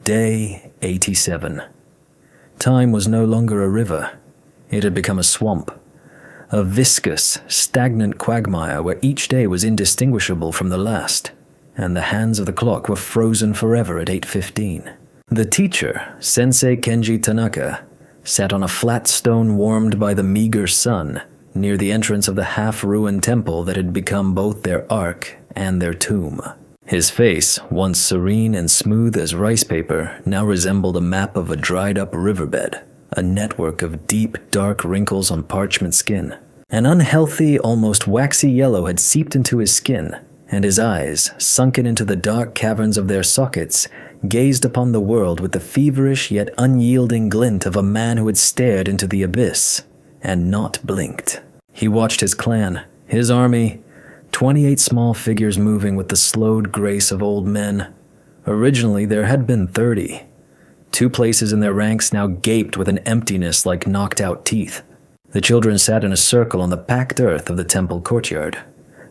Day 87. Time was no longer a river. It had become a swamp. A viscous, stagnant quagmire where each day was indistinguishable from the last, and the hands of the clock were frozen forever at 8:15. The teacher, Sensei Kenji Tanaka, sat on a flat stone warmed by the meager sun near the entrance of the half-ruined temple that had become both their ark and their tomb. His face, once serene and smooth as rice paper, now resembled a map of a dried-up riverbed, a network of deep, dark wrinkles on parchment skin. An unhealthy, almost waxy yellow had seeped into his skin, and his eyes, sunken into the dark caverns of their sockets, gazed upon the world with the feverish yet unyielding glint of a man who had stared into the abyss and not blinked. He watched his clan, his army, 28 small figures moving with the slowed grace of old men. Originally, there had been 30. 2 places in their ranks now gaped with an emptiness like knocked-out teeth. The children sat in a circle on the packed earth of the temple courtyard.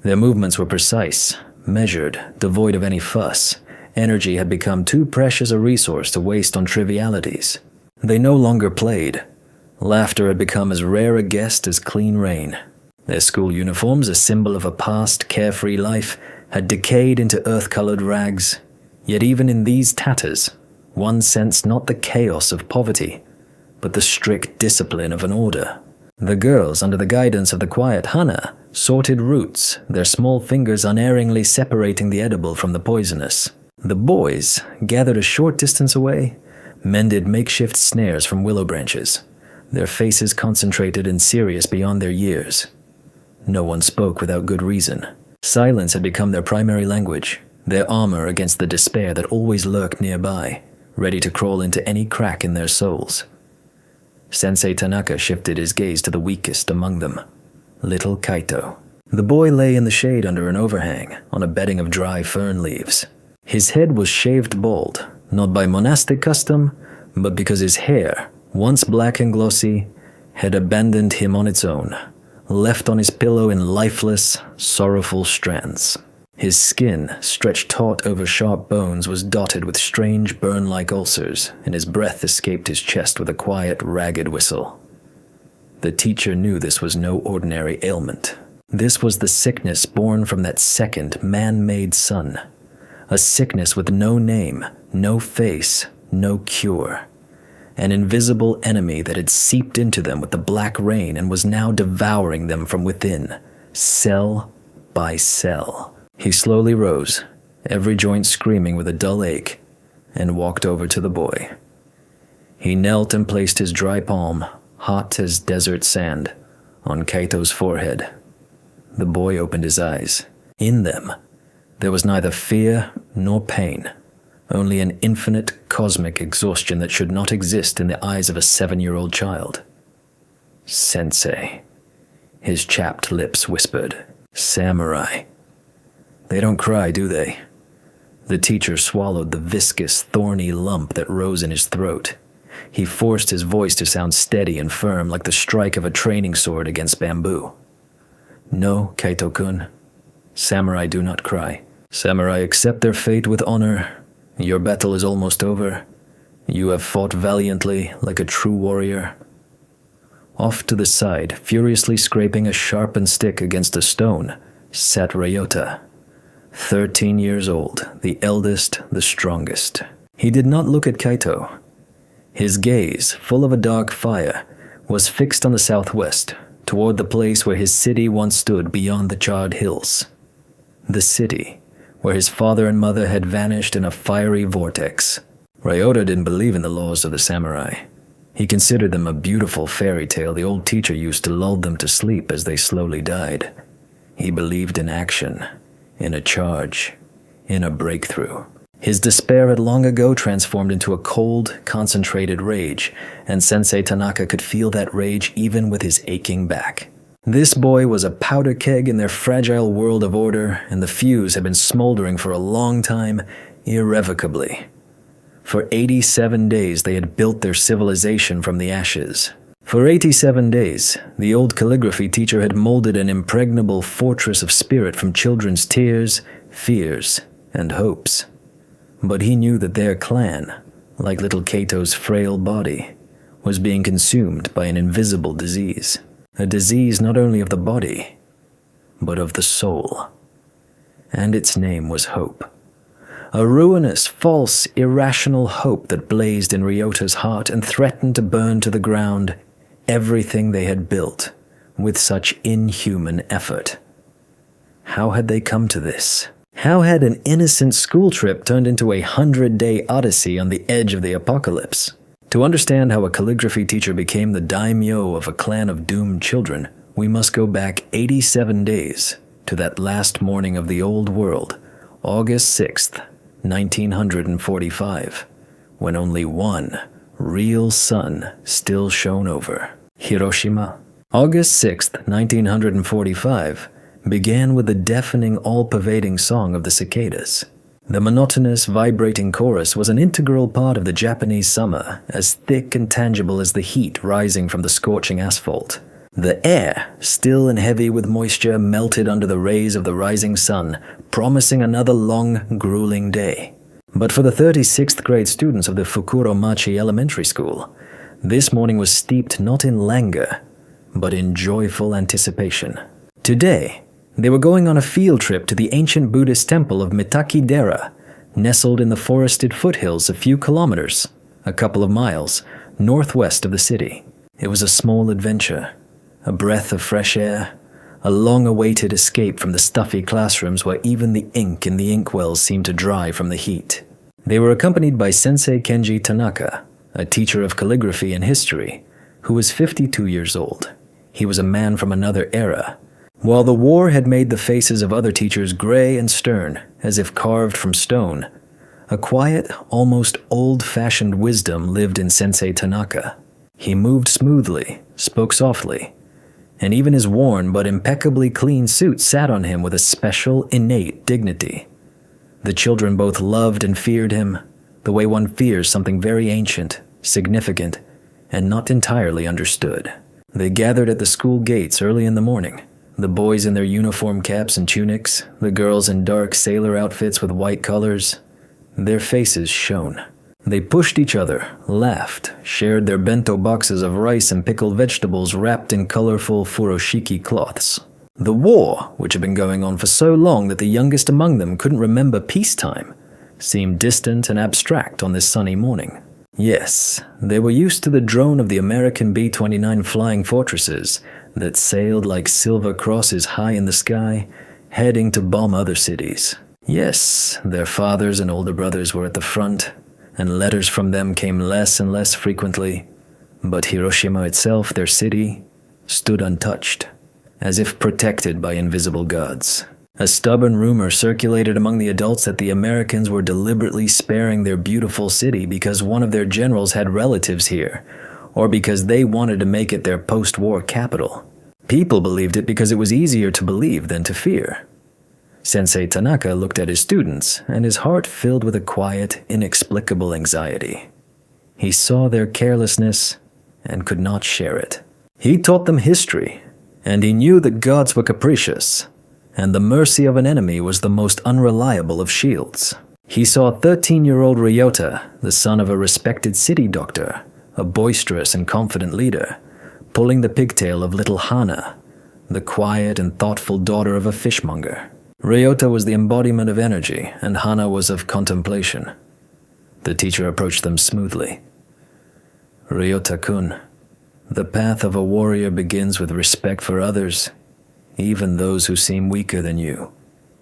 Their movements were precise, measured, devoid of any fuss. Energy had become too precious a resource to waste on trivialities. They no longer played. Laughter had become as rare a guest as clean rain. Their school uniforms, a symbol of a past, carefree life, had decayed into earth-colored rags. Yet even in these tatters, one sensed not the chaos of poverty, but the strict discipline of an order. The girls, under the guidance of the quiet Hana, sorted roots, their small fingers unerringly separating the edible from the poisonous. The boys, gathered a short distance away, mended makeshift snares from willow branches, their faces concentrated and serious beyond their years. No one spoke without good reason. Silence had become their primary language, their armor against the despair that always lurked nearby, ready to crawl into any crack in their souls. Sensei Tanaka shifted his gaze to the weakest among them, little Kaito. The boy lay in the shade under an overhang, on a bedding of dry fern leaves. His head was shaved bald, not by monastic custom, but because his hair, once black and glossy, had abandoned him on its own, left on his pillow in lifeless, sorrowful strands. His skin, stretched taut over sharp bones, was dotted with strange burn-like ulcers, and his breath escaped his chest with a quiet, ragged whistle. The teacher knew this was no ordinary ailment. This was the sickness born from that second, man-made sun. A sickness with no name, no face, no cure. An invisible enemy that had seeped into them with the black rain and was now devouring them from within, cell by cell. He slowly rose, every joint screaming with a dull ache, and walked over to the boy. He knelt and placed his dry palm, hot as desert sand, on Kaito's forehead. The boy opened his eyes. In them, there was neither fear nor pain, only an infinite cosmic exhaustion that should not exist in the eyes of a 7-year-old child. Sensei. His chapped lips whispered. Samurai. They don't cry, do they? The teacher swallowed the viscous, thorny lump that rose in his throat. He forced his voice to sound steady and firm, like the strike of a training sword against bamboo. No, Kaito-kun. Samurai do not cry. Samurai accept their fate with honor. Your battle is almost over. You have fought valiantly, like a true warrior. Off to the side, furiously scraping a sharpened stick against a stone, sat Ryota. 13 years old, the eldest, the strongest. He did not look at Kaito. His gaze, full of a dark fire, was fixed on the southwest, toward the place where his city once stood beyond the charred hills. The city, where his father and mother had vanished in a fiery vortex. Ryota didn't believe in the laws of the samurai. He considered them a beautiful fairy tale the old teacher used to lull them to sleep as they slowly died. He believed in action, in a charge, in a breakthrough. His despair had long ago transformed into a cold, concentrated rage, and Sensei Tanaka could feel that rage even with his aching back. This boy was a powder keg in their fragile world of order, and the fuse had been smoldering for a long time, irrevocably. For 87 days they had built their civilization from the ashes. For 87 days, the old calligraphy teacher had molded an impregnable fortress of spirit from children's tears, fears, and hopes. But he knew that their clan, like little Kato's frail body, was being consumed by an invisible disease. A disease not only of the body, but of the soul. And its name was hope. A ruinous, false, irrational hope that blazed in Ryota's heart and threatened to burn to the ground everything they had built with such inhuman effort. How had they come to this? How had an innocent school trip turned into a 100-day odyssey on the edge of the apocalypse? To understand how a calligraphy teacher became the daimyo of a clan of doomed children, we must go back 87 days to that last morning of the old world, August 6th, 1945, when only one real sun still shone over Hiroshima. August 6th, 1945, began with the deafening, all-pervading song of the cicadas. The monotonous, vibrating chorus was an integral part of the Japanese summer, as thick and tangible as the heat rising from the scorching asphalt. The air, still and heavy with moisture, melted under the rays of the rising sun, promising another long, grueling day. But for the 36th grade students of the Fukuromachi Elementary School, this morning was steeped not in languor, but in joyful anticipation. Today, they were going on a field trip to the ancient Buddhist temple of Mitaki-dera, nestled in the forested foothills a few kilometers, a couple of miles, northwest of the city. It was a small adventure, a breath of fresh air, a long-awaited escape from the stuffy classrooms where even the ink in the inkwells seemed to dry from the heat. They were accompanied by Sensei Kenji Tanaka, a teacher of calligraphy and history, who was 52 years old. He was a man from another era. While the war had made the faces of other teachers gray and stern, as if carved from stone, a quiet, almost old-fashioned wisdom lived in Sensei Tanaka. He moved smoothly, spoke softly, and even his worn but impeccably clean suit sat on him with a special, innate dignity. The children both loved and feared him, the way one fears something very ancient, significant, and not entirely understood. They gathered at the school gates early in the morning, the boys in their uniform caps and tunics, the girls in dark sailor outfits with white collars. Their faces shone. They pushed each other, laughed, shared their bento boxes of rice and pickled vegetables wrapped in colorful furoshiki cloths. The war, which had been going on for so long that the youngest among them couldn't remember peacetime, seemed distant and abstract on this sunny morning. Yes, they were used to the drone of the American B-29 flying fortresses that sailed like silver crosses high in the sky, heading to bomb other cities. Yes, their fathers and older brothers were at the front, and letters from them came less and less frequently. But Hiroshima itself, their city, stood untouched, as if protected by invisible gods. A stubborn rumor circulated among the adults that the Americans were deliberately sparing their beautiful city because one of their generals had relatives here, or because they wanted to make it their post-war capital. People believed it because it was easier to believe than to fear. Sensei Tanaka looked at his students, and his heart filled with a quiet, inexplicable anxiety. He saw their carelessness and could not share it. He taught them history, and he knew that gods were capricious, and the mercy of an enemy was the most unreliable of shields. He saw 13-year-old Ryota, the son of a respected city doctor, a boisterous and confident leader, pulling the pigtail of little Hana, the quiet and thoughtful daughter of a fishmonger. Ryota was the embodiment of energy, and Hana was of contemplation. The teacher approached them smoothly. Ryota-kun, the path of a warrior begins with respect for others, even those who seem weaker than you,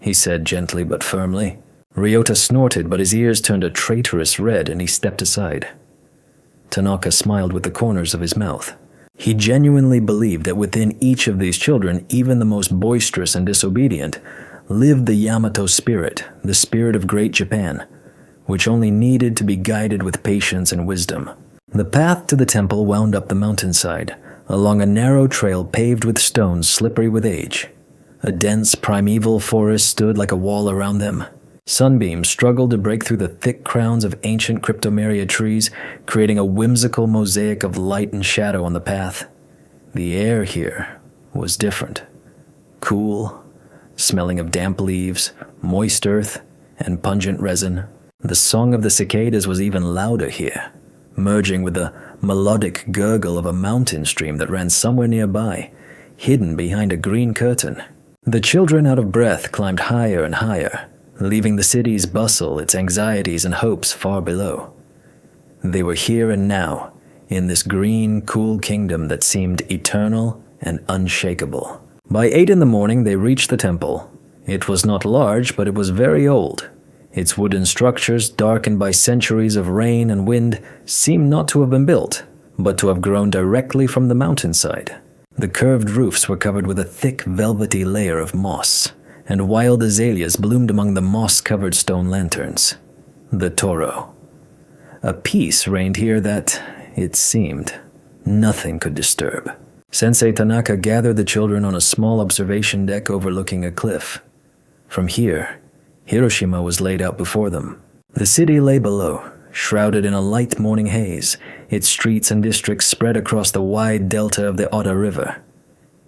he said gently but firmly. Ryota snorted, but his ears turned a traitorous red, and he stepped aside. Tanaka smiled with the corners of his mouth. He genuinely believed that within each of these children, even the most boisterous and disobedient, lived the Yamato spirit, the spirit of Great Japan, which only needed to be guided with patience and wisdom. The path to the temple wound up the mountainside, along a narrow trail paved with stones slippery with age. A dense primeval forest stood like a wall around them. Sunbeams struggled to break through the thick crowns of ancient cryptomeria trees, creating a whimsical mosaic of light and shadow on the path. The air here was different. Cool, smelling of damp leaves, moist earth, and pungent resin. The song of the cicadas was even louder here, merging with the melodic gurgle of a mountain stream that ran somewhere nearby, hidden behind a green curtain. The children, out of breath, climbed higher and higher, leaving the city's bustle, its anxieties and hopes far below. They were here and now, in this green, cool kingdom that seemed eternal and unshakable. By 8 in the morning, they reached the temple. It was not large, but it was very old. Its wooden structures, darkened by centuries of rain and wind, seemed not to have been built, but to have grown directly from the mountainside. The curved roofs were covered with a thick, velvety layer of moss, and wild azaleas bloomed among the moss-covered stone lanterns. The Toro. A peace reigned here that, it seemed, nothing could disturb. Sensei Tanaka gathered the children on a small observation deck overlooking a cliff. From here, Hiroshima was laid out before them. The city lay below, shrouded in a light morning haze, its streets and districts spread across the wide delta of the Oda River.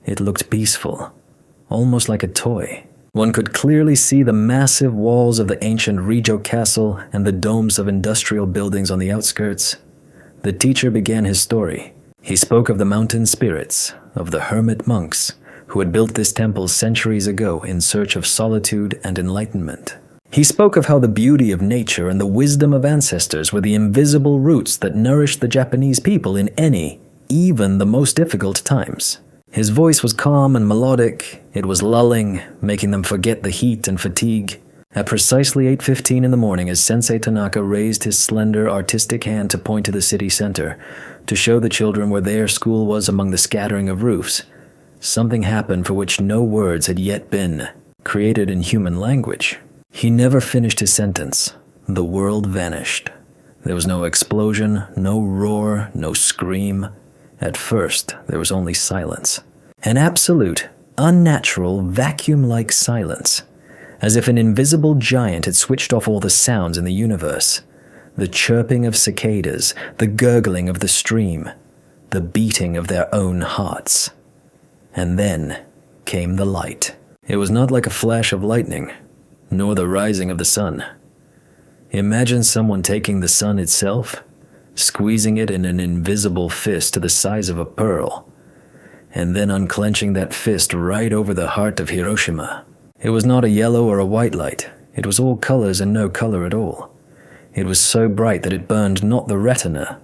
It looked peaceful, almost like a toy. One could clearly see the massive walls of the ancient Rijo castle and the domes of industrial buildings on the outskirts. The teacher began his story. He spoke of the mountain spirits, of the hermit monks, who had built this temple centuries ago in search of solitude and enlightenment. He spoke of how the beauty of nature and the wisdom of ancestors were the invisible roots that nourished the Japanese people in any, even the most difficult times. His voice was calm and melodic. It was lulling, making them forget the heat and fatigue. At precisely 8:15 in the morning, as Sensei Tanaka raised his slender, artistic hand to point to the city center, to show the children where their school was among the scattering of roofs, something happened for which no words had yet been created in human language. He never finished his sentence. The world vanished. There was no explosion, no roar, no scream. At first, there was only silence. An absolute, unnatural, vacuum-like silence, as if an invisible giant had switched off all the sounds in the universe. The chirping of cicadas, the gurgling of the stream, the beating of their own hearts. And then came the light. It was not like a flash of lightning, nor the rising of the sun. Imagine someone taking the sun itself, squeezing it in an invisible fist to the size of a pearl, and then unclenching that fist right over the heart of Hiroshima. It was not a yellow or a white light. It was all colors and no color at all. It was so bright that it burned not the retina,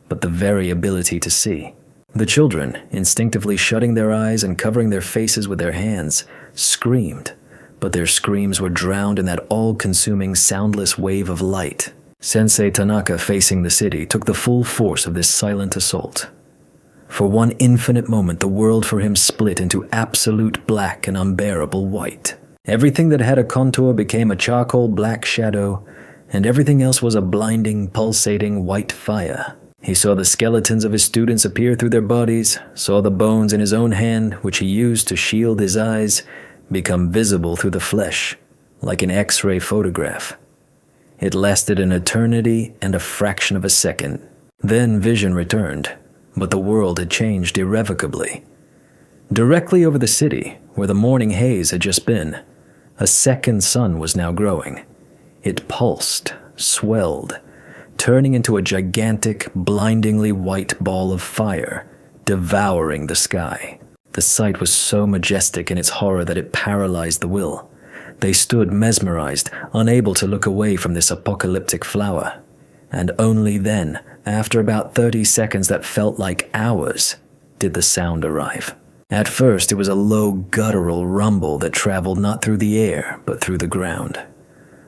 but the very ability to see. The children, instinctively shutting their eyes and covering their faces with their hands, screamed, but their screams were drowned in that all-consuming, soundless wave of light. Sensei Tanaka, facing the city, took the full force of this silent assault. For one infinite moment, the world for him split into absolute black and unbearable white. Everything that had a contour became a charcoal black shadow, and everything else was a blinding, pulsating white fire. He saw the skeletons of his students appear through their bodies, saw the bones in his own hand, which he used to shield his eyes, become visible through the flesh, like an X-ray photograph. It lasted an eternity and a fraction of a second. Then vision returned, but the world had changed irrevocably. Directly over the city, where the morning haze had just been, a second sun was now growing. It pulsed, swelled, turning into a gigantic, blindingly white ball of fire, devouring the sky. The sight was so majestic in its horror that it paralyzed the will. They stood mesmerized, unable to look away from this apocalyptic flower. And only then, after about 30 seconds that felt like hours, did the sound arrive. At first, it was a low, guttural rumble that traveled not through the air, but through the ground.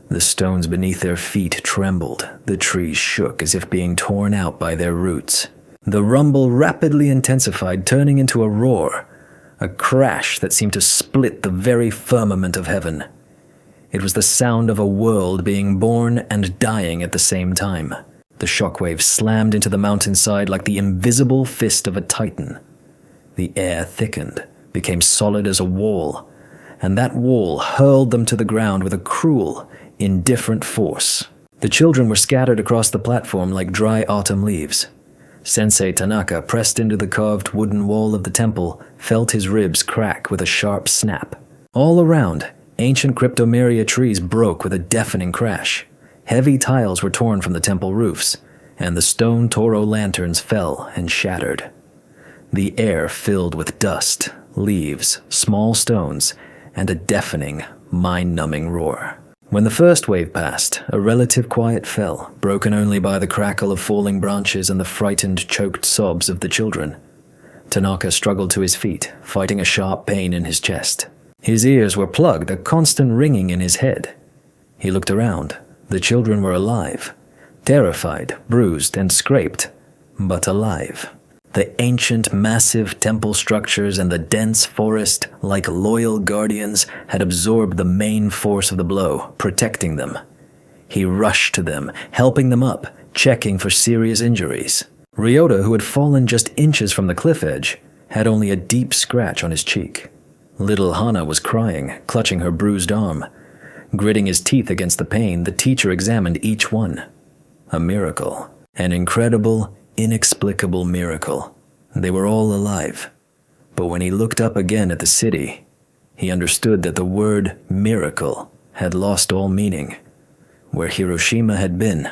The stones beneath their feet trembled, the trees shook as if being torn out by their roots. The rumble rapidly intensified, turning into a roar, a crash that seemed to split the very firmament of heaven. It was the sound of a world being born and dying at the same time. The shockwave slammed into the mountainside like the invisible fist of a titan. The air thickened, became solid as a wall, and that wall hurled them to the ground with a cruel, indifferent force. The children were scattered across the platform like dry autumn leaves. Sensei Tanaka, pressed into the carved wooden wall of the temple, felt his ribs crack with a sharp snap. All around, ancient cryptomeria trees broke with a deafening crash. Heavy tiles were torn from the temple roofs, and the stone Toro lanterns fell and shattered. The air filled with dust, leaves, small stones, and a deafening, mind-numbing roar. When the first wave passed, a relative quiet fell, broken only by the crackle of falling branches and the frightened, choked sobs of the children. Tanaka struggled to his feet, fighting a sharp pain in his chest. His ears were plugged, a constant ringing in his head. He looked around. The children were alive, terrified, bruised, and scraped, but alive. The ancient, massive temple structures and the dense forest, like loyal guardians, had absorbed the main force of the blow, protecting them. He rushed to them, helping them up, checking for serious injuries. Ryota, who had fallen just inches from the cliff edge, had only a deep scratch on his cheek. Little Hana was crying, clutching her bruised arm. Gritting his teeth against the pain, the teacher examined each one. A miracle. An incredible, inexplicable miracle. They were all alive. But when he looked up again at the city, he understood that the word miracle had lost all meaning. Where Hiroshima had been,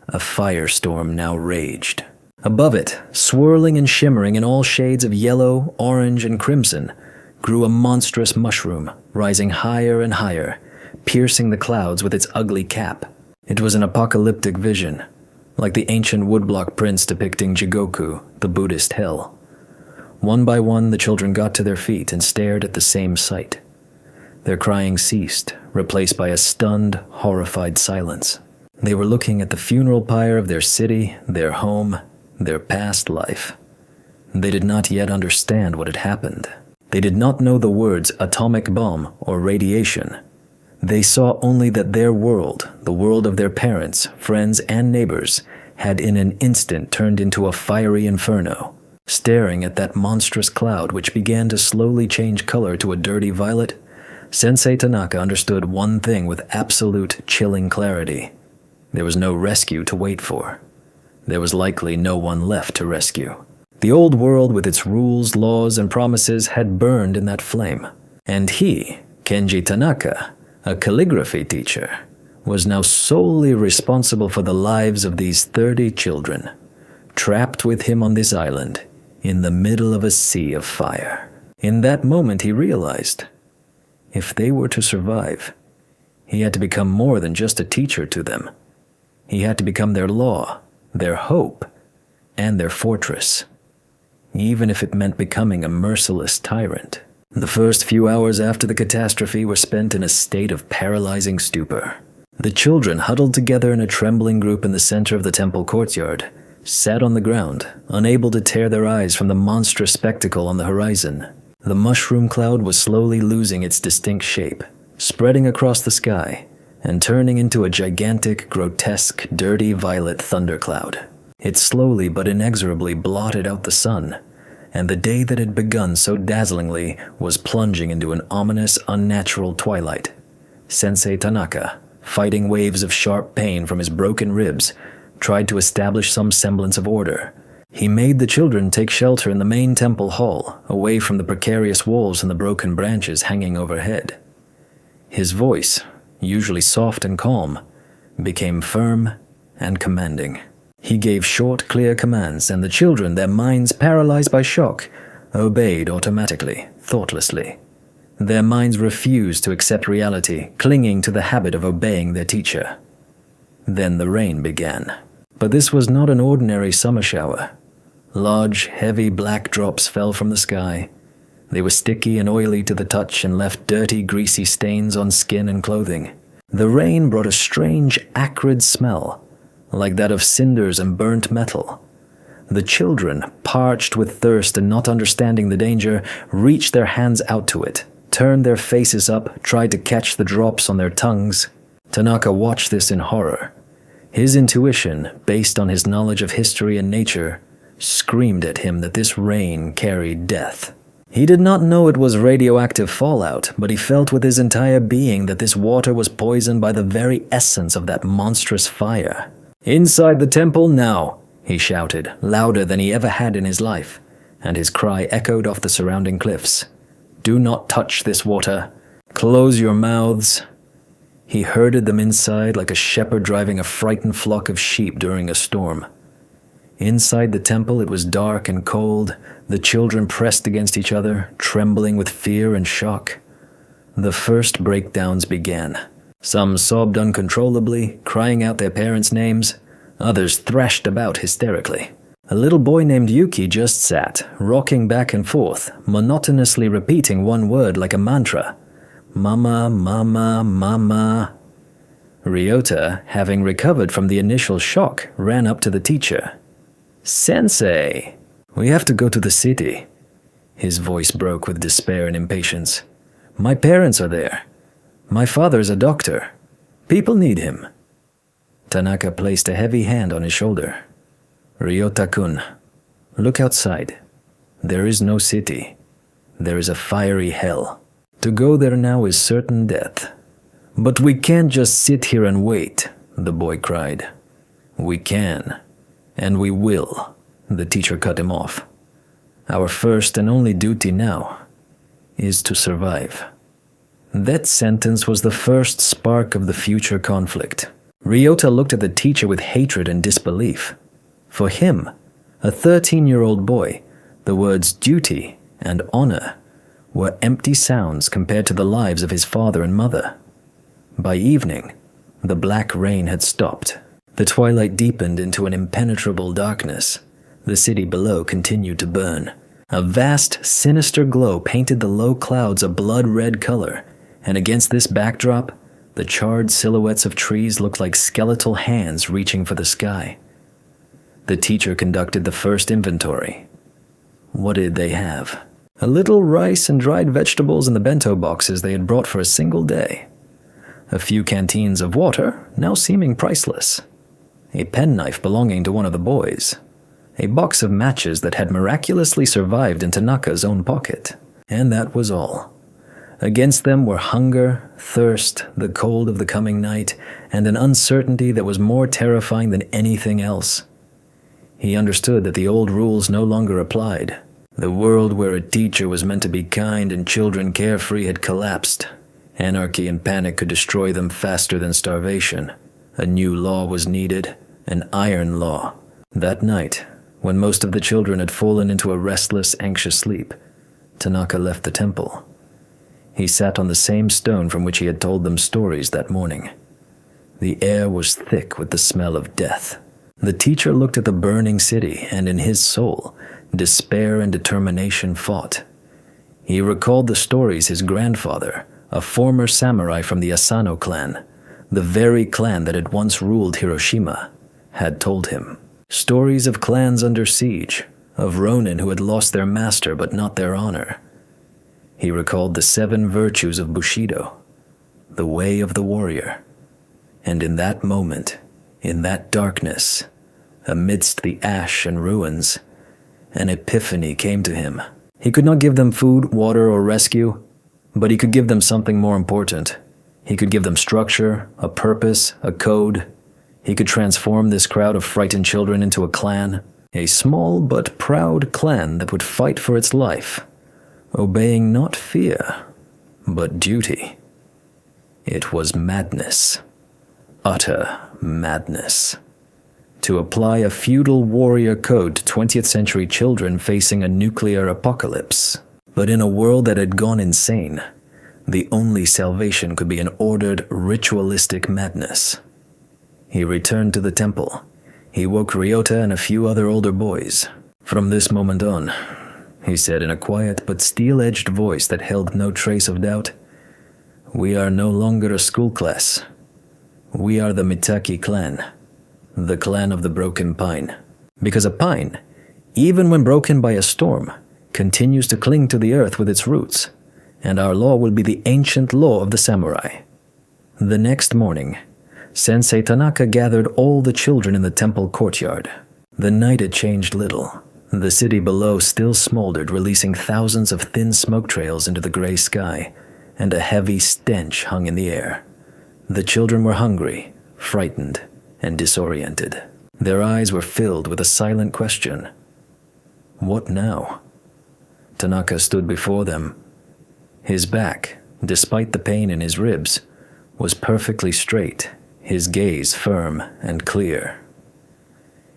a firestorm now raged. Above it, swirling and shimmering in all shades of yellow, orange, and crimson, grew a monstrous mushroom, rising higher and higher, piercing the clouds with its ugly cap. It was an apocalyptic vision, like the ancient woodblock prints depicting Jigoku, the Buddhist hell. One by one, the children got to their feet and stared at the same sight. Their crying ceased, replaced by a stunned, horrified silence. They were looking at the funeral pyre of their city, their home, their past life. They did not yet understand what had happened. They did not know the words atomic bomb or radiation. They saw only that their world, the world of their parents, friends, and neighbors, had in an instant turned into a fiery inferno. Staring at that monstrous cloud which began to slowly change color to a dirty violet, Sensei Tanaka understood one thing with absolute, chilling clarity. There was no rescue to wait for. There was likely no one left to rescue. The old world with its rules, laws, and promises had burned in that flame. And he, Kenji Tanaka, a calligraphy teacher, was now solely responsible for the lives of these 30 children, trapped with him on this island, in the middle of a sea of fire. In that moment he realized, if they were to survive, he had to become more than just a teacher to them. He had to become their law, their hope, and their fortress, even if it meant becoming a merciless tyrant. The first few hours after the catastrophe were spent in a state of paralyzing stupor. The children, huddled together in a trembling group in the center of the temple courtyard, sat on the ground, unable to tear their eyes from the monstrous spectacle on the horizon. The mushroom cloud was slowly losing its distinct shape, spreading across the sky, and turning into a gigantic, grotesque, dirty violet thundercloud. It slowly but inexorably blotted out the sun, and the day that had begun so dazzlingly was plunging into an ominous, unnatural twilight. Sensei Tanaka, fighting waves of sharp pain from his broken ribs, tried to establish some semblance of order. He made the children take shelter in the main temple hall, away from the precarious walls and the broken branches hanging overhead. His voice, usually soft and calm, became firm and commanding. He gave short, clear commands, and the children, their minds paralyzed by shock, obeyed automatically, thoughtlessly. Their minds refused to accept reality, clinging to the habit of obeying their teacher. Then the rain began. But this was not an ordinary summer shower. Large, heavy black drops fell from the sky. They were sticky and oily to the touch and left dirty, greasy stains on skin and clothing. The rain brought a strange, acrid smell, like that of cinders and burnt metal. The children, parched with thirst and not understanding the danger, reached their hands out to it, turned their faces up, tried to catch the drops on their tongues. Tanaka watched this in horror. His intuition, based on his knowledge of history and nature, screamed at him that this rain carried death. He did not know it was radioactive fallout, but he felt with his entire being that this water was poisoned by the very essence of that monstrous fire. "Inside the temple now!" he shouted, louder than he ever had in his life, and his cry echoed off the surrounding cliffs. "Do not touch this water. Close your mouths." He herded them inside like a shepherd driving a frightened flock of sheep during a storm. Inside the temple, it was dark and cold. The children pressed against each other, trembling with fear and shock. The first breakdowns began. Some sobbed uncontrollably, crying out their parents' names. Others thrashed about hysterically. A little boy named Yuki just sat, rocking back and forth, monotonously repeating one word like a mantra. Mama, mama, mama. Ryota, having recovered from the initial shock, ran up to the teacher. Sensei, we have to go to the city. His voice broke with despair and impatience. My parents are there. My father's a doctor. People need him. Tanaka placed a heavy hand on his shoulder. Ryota-kun, look outside. There is no city. There is a fiery hell. To go there now is certain death. But we can't just sit here and wait, the boy cried. We can, and we will, the teacher cut him off. Our first and only duty now is to survive. That sentence was the first spark of the future conflict. Ryota looked at the teacher with hatred and disbelief. For him, a 13-year-old boy, the words duty and honor were empty sounds compared to the lives of his father and mother. By evening, the black rain had stopped. The twilight deepened into an impenetrable darkness. The city below continued to burn. A vast, sinister glow painted the low clouds a blood-red color, and against this backdrop, the charred silhouettes of trees looked like skeletal hands reaching for the sky. The teacher conducted the first inventory. What did they have? A little rice and dried vegetables in the bento boxes they had brought for a single day. A few canteens of water, now seeming priceless. A penknife belonging to one of the boys. A box of matches that had miraculously survived in Tanaka's own pocket. And that was all. Against them were hunger, thirst, the cold of the coming night, and an uncertainty that was more terrifying than anything else. He understood that the old rules no longer applied. The world where a teacher was meant to be kind and children carefree had collapsed. Anarchy and panic could destroy them faster than starvation. A new law was needed, an iron law. That night, when most of the children had fallen into a restless, anxious sleep, Tanaka left the temple. He sat on the same stone from which he had told them stories that morning. The air was thick with the smell of death. The teacher looked at the burning city, and in his soul, despair and determination fought. He recalled the stories his grandfather, a former samurai from the Asano clan, the very clan that had once ruled Hiroshima, had told him. Stories of clans under siege, of ronin who had lost their master but not their honor. He recalled the 7 virtues of Bushido, the way of the warrior. And in that moment, in that darkness, amidst the ash and ruins, an epiphany came to him. He could not give them food, water, or rescue, but he could give them something more important. He could give them structure, a purpose, a code. He could transform this crowd of frightened children into a clan, a small but proud clan that would fight for its life, obeying not fear, but duty. It was madness. Utter madness. To apply a feudal warrior code to 20th century children facing a nuclear apocalypse. But in a world that had gone insane, the only salvation could be an ordered, ritualistic madness. He returned to the temple. He woke Ryota and a few other older boys. From this moment on, he said in a quiet but steel-edged voice that held no trace of doubt, we are no longer a school class. We are the Mitaki clan, the clan of the broken pine. Because a pine, even when broken by a storm, continues to cling to the earth with its roots, and our law will be the ancient law of the samurai. The next morning, Sensei Tanaka gathered all the children in the temple courtyard. The night had changed little. The city below still smoldered, releasing thousands of thin smoke trails into the gray sky, and a heavy stench hung in the air. The children were hungry, frightened, and disoriented. Their eyes were filled with a silent question. What now? Tanaka stood before them. His back, despite the pain in his ribs, was perfectly straight, his gaze firm and clear.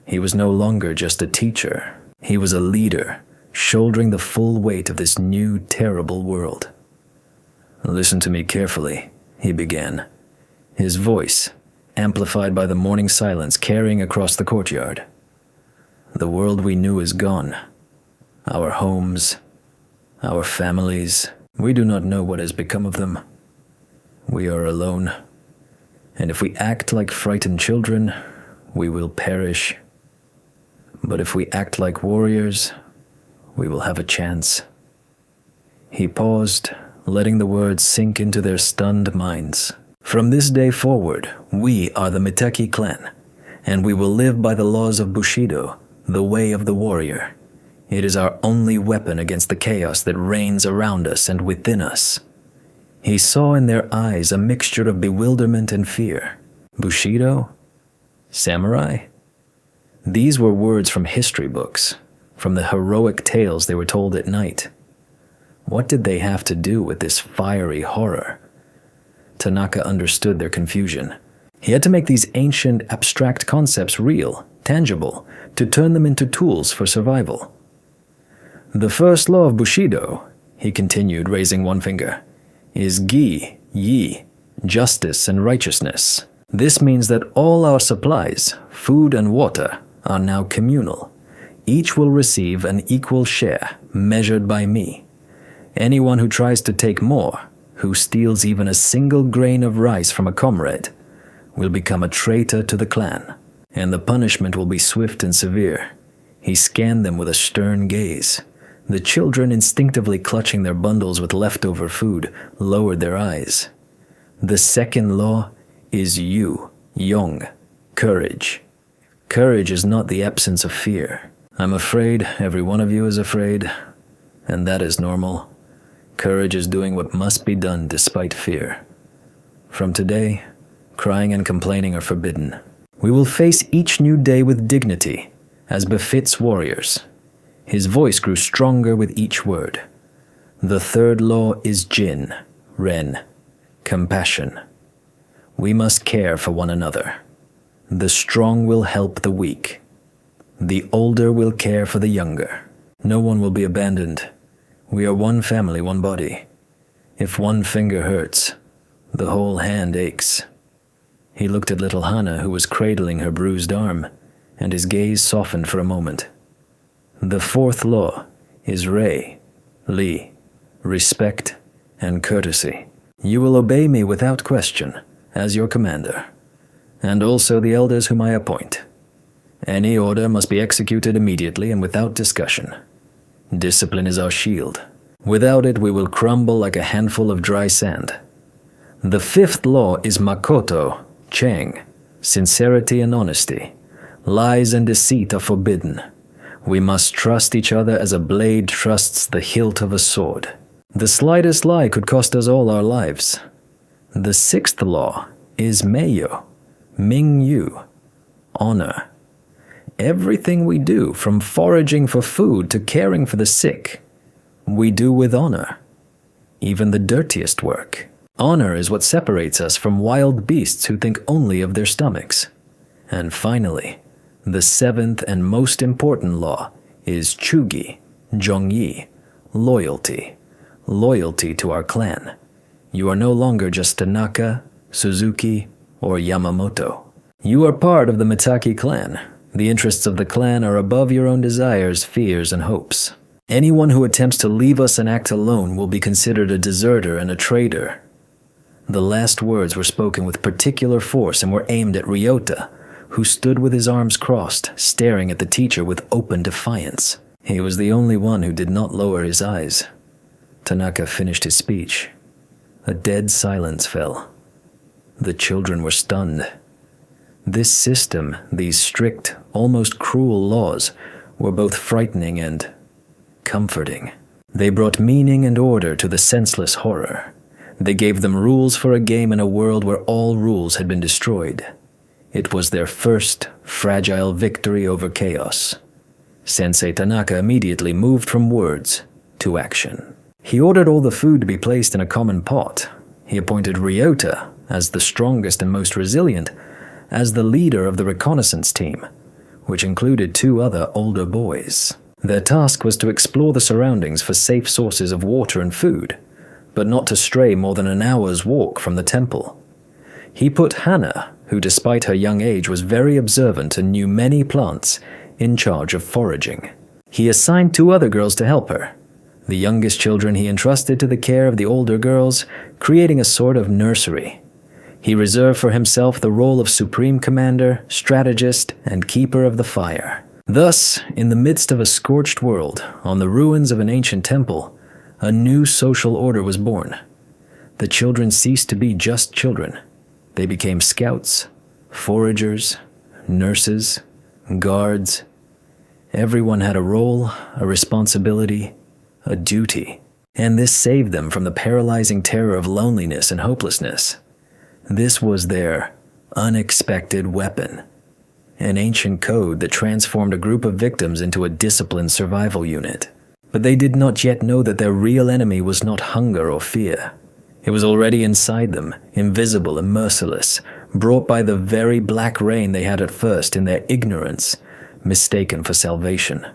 He was no longer just a teacher. He was a leader, shouldering the full weight of this new, terrible world. "Listen to me carefully," he began, his voice amplified by the morning silence carrying across the courtyard. "The world we knew is gone. Our homes, our families, we do not know what has become of them. We are alone, and if we act like frightened children, we will perish. But if we act like warriors, we will have a chance." He paused, letting the words sink into their stunned minds. "From this day forward, we are the Miteki clan, and we will live by the laws of Bushido, the way of the warrior. It is our only weapon against the chaos that reigns around us and within us." He saw in their eyes a mixture of bewilderment and fear. Bushido? Samurai? These were words from history books, from the heroic tales they were told at night. What did they have to do with this fiery horror? Tanaka understood their confusion. He had to make these ancient, abstract concepts real, tangible, to turn them into tools for survival. "The first law of Bushido," he continued, raising one finger, "is gi, yi, justice and righteousness. This means that all our supplies, food and water, are now communal. Each will receive an equal share, measured by me. Anyone who tries to take more, who steals even a single grain of rice from a comrade, will become a traitor to the clan, and the punishment will be swift and severe." He scanned them with a stern gaze. The children, instinctively clutching their bundles with leftover food, lowered their eyes. "The second law is yu, yong, courage. Courage is not the absence of fear. I'm afraid every one of you is afraid, and that is normal. Courage is doing what must be done despite fear. From today, crying and complaining are forbidden. We will face each new day with dignity, as befits warriors." His voice grew stronger with each word. "The third law is Jin, Ren, compassion. We must care for one another. The strong will help the weak. The older will care for the younger. No one will be abandoned. We are one family, one body. If one finger hurts, the whole hand aches." He looked at little Hana, who was cradling her bruised arm, and his gaze softened for a moment. "The fourth law is Rei, Li, respect and courtesy. You will obey me without question, as your commander, and also the elders whom I appoint. Any order must be executed immediately and without discussion. Discipline is our shield. Without it, we will crumble like a handful of dry sand. The fifth law is Makoto, Cheng, sincerity and honesty. Lies and deceit are forbidden. We must trust each other as a blade trusts the hilt of a sword. The slightest lie could cost us all our lives. The sixth law is Meiyo, Ming-yu, honor. Everything we do, from foraging for food to caring for the sick, we do with honor. Even the dirtiest work. Honor is what separates us from wild beasts who think only of their stomachs. And finally, the seventh and most important law is Chugi, Jongyi, loyalty. Loyalty to our clan. You are no longer just Tanaka, Suzuki, or Yamamoto. You are part of the Miteki clan. The interests of the clan are above your own desires, fears, and hopes. Anyone who attempts to leave us and act alone will be considered a deserter and a traitor." The last words were spoken with particular force and were aimed at Ryota, who stood with his arms crossed, staring at the teacher with open defiance. He was the only one who did not lower his eyes. Tanaka finished his speech. A dead silence fell. The children were stunned. This system, these strict, almost cruel laws, were both frightening and comforting. They brought meaning and order to the senseless horror. They gave them rules for a game in a world where all rules had been destroyed. It was their first fragile victory over chaos. Sensei Tanaka immediately moved from words to action. He ordered all the food to be placed in a common pot. He appointed Ryota as the strongest and most resilient, as the leader of the reconnaissance team, which included 2 other older boys. Their task was to explore the surroundings for safe sources of water and food, but not to stray more than an hour's walk from the temple. He put Hannah, who despite her young age was very observant and knew many plants, in charge of foraging. He assigned 2 other girls to help her. The youngest children he entrusted to the care of the older girls, creating a sort of nursery. He reserved for himself the role of supreme commander, strategist, and keeper of the fire. Thus, in the midst of a scorched world, on the ruins of an ancient temple, a new social order was born. The children ceased to be just children. They became scouts, foragers, nurses, guards. Everyone had a role, a responsibility, a duty, and this saved them from the paralyzing terror of loneliness and hopelessness. This was their unexpected weapon, an ancient code that transformed a group of victims into a disciplined survival unit. But they did not yet know that their real enemy was not hunger or fear. It was already inside them, invisible and merciless, brought by the very black rain they had at first in their ignorance, mistaken for salvation.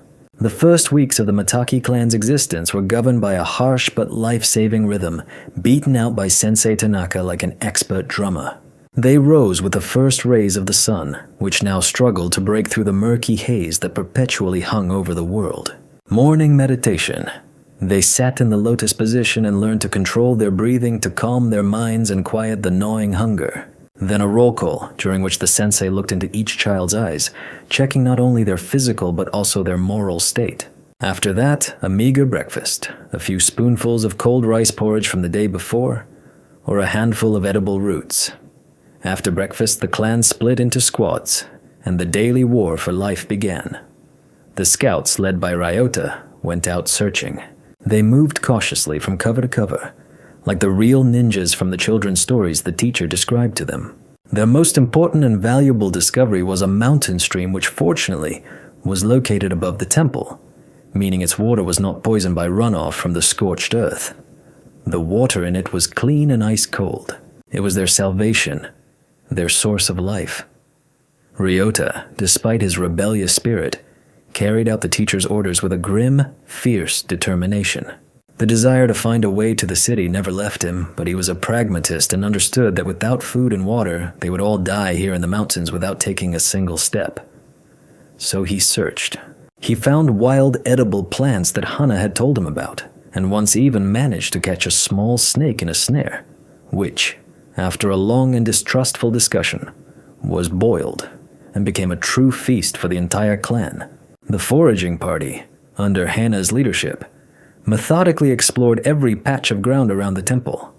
The first weeks of the Mataki clan's existence were governed by a harsh but life-saving rhythm, beaten out by Sensei Tanaka like an expert drummer. They rose with the first rays of the sun, which now struggled to break through the murky haze that perpetually hung over the world. Morning meditation. They sat in the lotus position and learned to control their breathing to calm their minds and quiet the gnawing hunger. Then a roll call, during which the sensei looked into each child's eyes, checking not only their physical but also their moral state. After that, a meager breakfast, a few spoonfuls of cold rice porridge from the day before, or a handful of edible roots. After breakfast, the clan split into squads, and the daily war for life began. The scouts, led by Ryota, went out searching. They moved cautiously from cover to cover, like the real ninjas from the children's stories the teacher described to them. Their most important and valuable discovery was a mountain stream which fortunately was located above the temple, meaning its water was not poisoned by runoff from the scorched earth. The water in it was clean and ice cold. It was their salvation, their source of life. Ryota, despite his rebellious spirit, carried out the teacher's orders with a grim, fierce determination. The desire to find a way to the city never left him, but he was a pragmatist and understood that without food and water, they would all die here in the mountains without taking a single step. So he searched. He found wild edible plants that Hana had told him about, and once even managed to catch a small snake in a snare, which, after a long and distrustful discussion, was boiled and became a true feast for the entire clan. The foraging party, under Hana's leadership, methodically explored every patch of ground around the temple.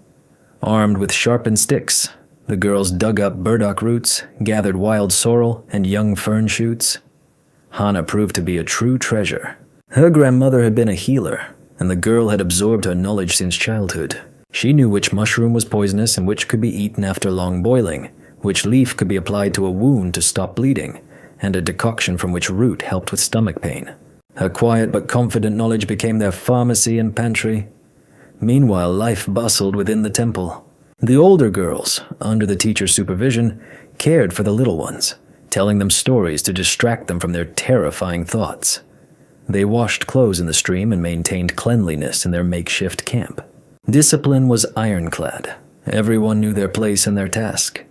Armed with sharpened sticks, the girls dug up burdock roots, gathered wild sorrel and young fern shoots. Hana proved to be a true treasure. Her grandmother had been a healer, and the girl had absorbed her knowledge since childhood. She knew which mushroom was poisonous and which could be eaten after long boiling, which leaf could be applied to a wound to stop bleeding, and a decoction from which root helped with stomach pain. Her quiet but confident knowledge became their pharmacy and pantry. Meanwhile, life bustled within the temple. The older girls, under the teacher's supervision, cared for the little ones, telling them stories to distract them from their terrifying thoughts. They washed clothes in the stream and maintained cleanliness in their makeshift camp. Discipline was ironclad. Everyone knew their place and their task.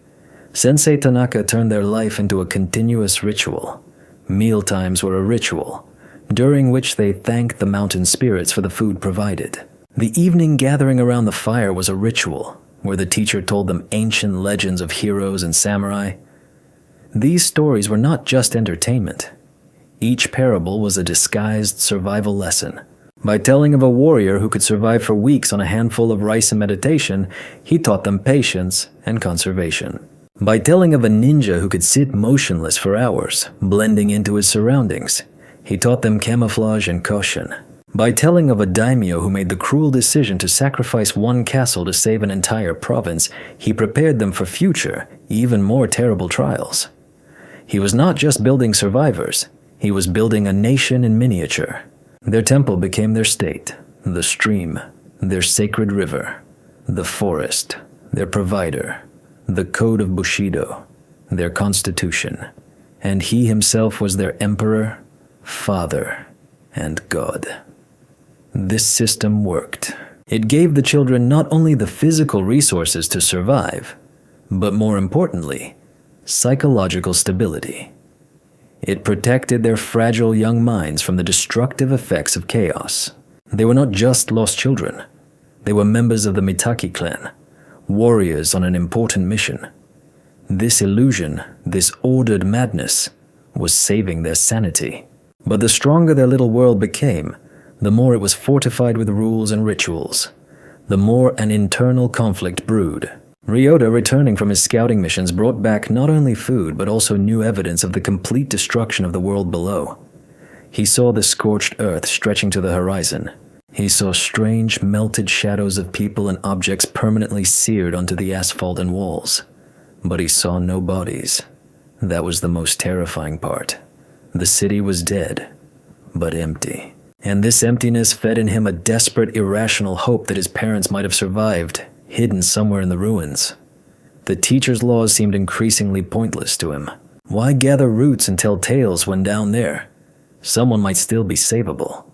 Sensei Tanaka turned their life into a continuous ritual. Mealtimes were a ritual, during which they thanked the mountain spirits for the food provided. The evening gathering around the fire was a ritual, where the teacher told them ancient legends of heroes and samurai. These stories were not just entertainment. Each parable was a disguised survival lesson. By telling of a warrior who could survive for weeks on a handful of rice and meditation, he taught them patience and conservation. By telling of a ninja who could sit motionless for hours, blending into his surroundings, he taught them camouflage and caution. By telling of a daimyo who made the cruel decision to sacrifice one castle to save an entire province, he prepared them for future, even more terrible trials. He was not just building survivors, he was building a nation in miniature. Their temple became their state, the stream, their sacred river, the forest, their provider, the code of Bushido, their constitution, and he himself was their emperor, father, and God. This system worked. It gave the children not only the physical resources to survive, but more importantly, psychological stability. It protected their fragile young minds from the destructive effects of chaos. They were not just lost children. They were members of the Mitaki clan, warriors on an important mission. This illusion, this ordered madness, was saving their sanity. But the stronger their little world became, the more it was fortified with rules and rituals, the more an internal conflict brewed. Ryota, returning from his scouting missions, brought back not only food but also new evidence of the complete destruction of the world below. He saw the scorched earth stretching to the horizon. He saw strange, melted shadows of people and objects permanently seared onto the asphalt and walls. But he saw no bodies. That was the most terrifying part. The city was dead, but empty. And this emptiness fed in him a desperate, irrational hope that his parents might have survived, hidden somewhere in the ruins. The teacher's laws seemed increasingly pointless to him. Why gather roots and tell tales when down there? Someone might still be savable.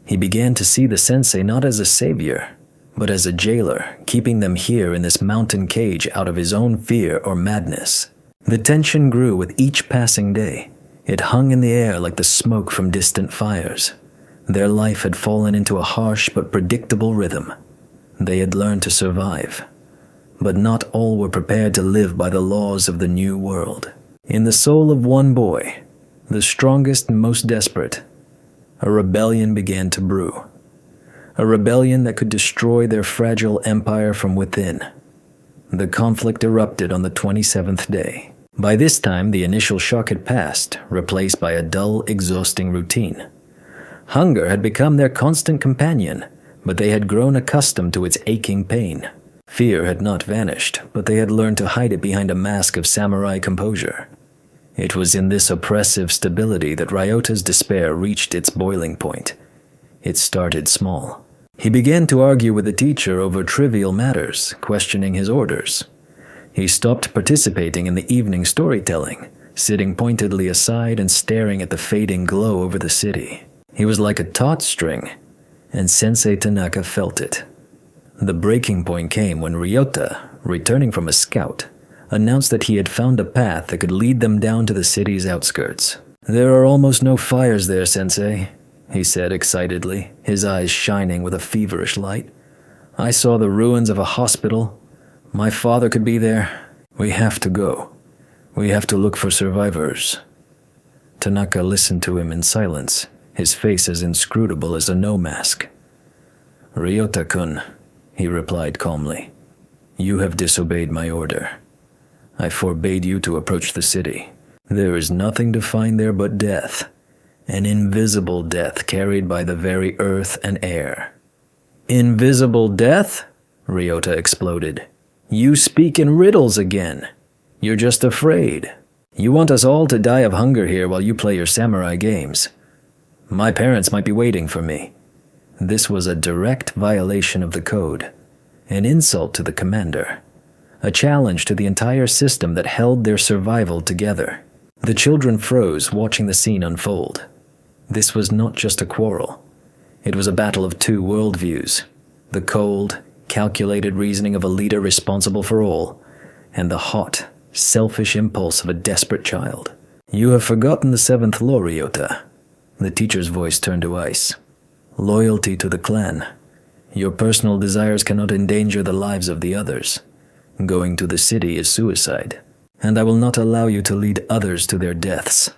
He began to see the sensei not as a savior, but as a jailer, keeping them here in this mountain cage out of his own fear or madness. The tension grew with each passing day. It hung in the air like the smoke from distant fires. Their life had fallen into a harsh but predictable rhythm. They had learned to survive. But not all were prepared to live by the laws of the new world. In the soul of one boy, the strongest and most desperate, a rebellion began to brew. A rebellion that could destroy their fragile empire from within. The conflict erupted on the 27th day. By this time, the initial shock had passed, replaced by a dull, exhausting routine. Hunger had become their constant companion, but they had grown accustomed to its aching pain. Fear had not vanished, but they had learned to hide it behind a mask of samurai composure. It was in this oppressive stability that Ryota's despair reached its boiling point. It started small. He began to argue with the teacher over trivial matters, questioning his orders. He stopped participating in the evening storytelling, sitting pointedly aside and staring at the fading glow over the city. He was like a taut string, and Sensei Tanaka felt it. The breaking point came when Ryota, returning from a scout, announced that he had found a path that could lead them down to the city's outskirts. "There are almost no fires there, Sensei," he said excitedly, his eyes shining with a feverish light. "I saw the ruins of a hospital. My father could be there. We have to go. We have to look for survivors." Tanaka listened to him in silence, his face as inscrutable as a no mask. "Ryota-kun," he replied calmly, "you have disobeyed my order. I forbade you to approach the city. There is nothing to find there but death, an invisible death carried by the very earth and air." "Invisible death?" Ryota exploded. "You speak in riddles again. You're just afraid. You want us all to die of hunger here while you play your samurai games. My parents might be waiting for me." This was a direct violation of the code, an insult to the commander, a challenge to the entire system that held their survival together. The children froze, watching the scene unfold. This was not just a quarrel. It was a battle of two worldviews, the cold, calculated reasoning of a leader responsible for all, and the hot, selfish impulse of a desperate child. "You have forgotten the seventh law, Ryota." The teacher's voice turned to ice. "Loyalty to the clan. Your personal desires cannot endanger the lives of the others. Going to the city is suicide, and I will not allow you to lead others to their deaths."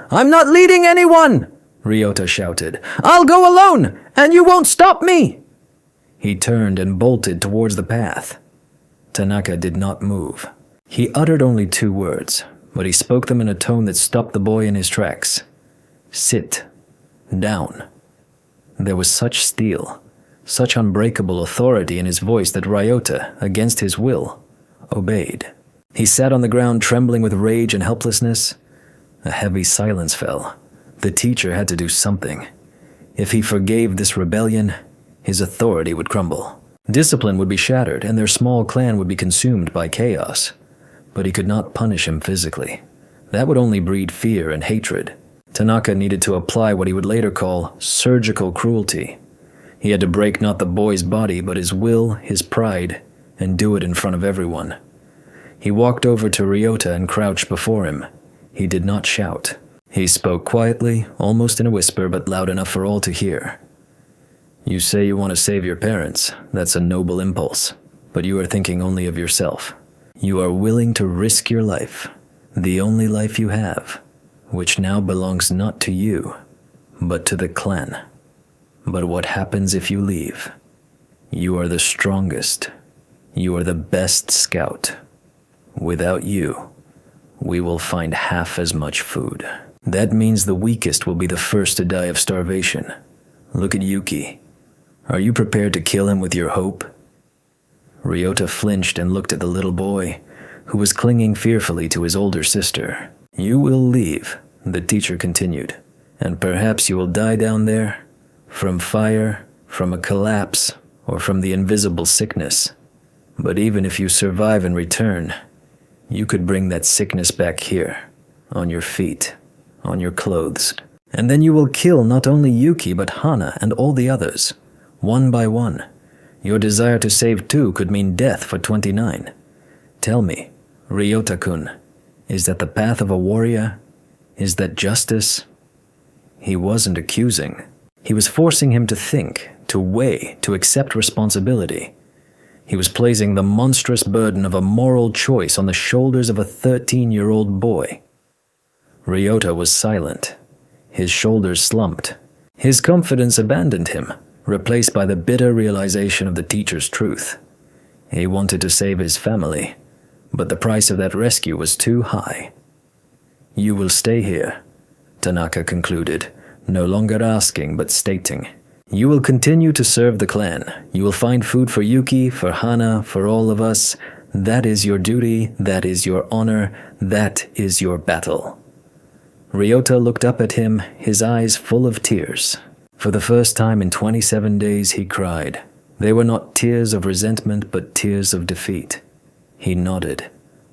"I'm not leading anyone!" Ryota shouted. "I'll go alone, and you won't stop me!" He turned and bolted towards the path. Tanaka did not move. He uttered only 2 words, but he spoke them in a tone that stopped the boy in his tracks. "Sit. Down." There was such steel, such unbreakable authority in his voice that Ryota, against his will, obeyed. He sat on the ground trembling with rage and helplessness. A heavy silence fell. The teacher had to do something. If he forgave this rebellion, his authority would crumble. Discipline would be shattered, and their small clan would be consumed by chaos. But he could not punish him physically. That would only breed fear and hatred. Tanaka needed to apply what he would later call surgical cruelty. He had to break not the boy's body, but his will, his pride, and do it in front of everyone. He walked over to Ryota and crouched before him. He did not shout. He spoke quietly, almost in a whisper, but loud enough for all to hear. You say you want to save your parents. That's a noble impulse. But you are thinking only of yourself. You are willing to risk your life, the only life you have, which now belongs not to you, but to the clan. But what happens if you leave? You are the strongest. You are the best scout. Without you, we will find half as much food. That means the weakest will be the first to die of starvation. Look at Yuki. Are you prepared to kill him with your hope? Ryota flinched and looked at the little boy, who was clinging fearfully to his older sister. You will leave, the teacher continued, and perhaps you will die down there, from fire, from a collapse, or from the invisible sickness. But even if you survive and return, you could bring that sickness back here, on your feet, on your clothes. And then you will kill not only Yuki but Hana and all the others, one by one. Your desire to save two could mean death for 29. Tell me, Ryota-kun, is that the path of a warrior? Is that justice? He wasn't accusing. He was forcing him to think, to weigh, to accept responsibility. He was placing the monstrous burden of a moral choice on the shoulders of a 13-year-old boy. Ryota was silent. His shoulders slumped. His confidence abandoned him, replaced by the bitter realization of the teacher's truth. He wanted to save his family, but the price of that rescue was too high. You will stay here, Tanaka concluded, no longer asking but stating. You will continue to serve the clan. You will find food for Yuki, for Hana, for all of us. That is your duty, that is your honor, that is your battle. Ryota looked up at him, his eyes full of tears. For the first time in 27 days he cried. They were not tears of resentment, but tears of defeat. He nodded.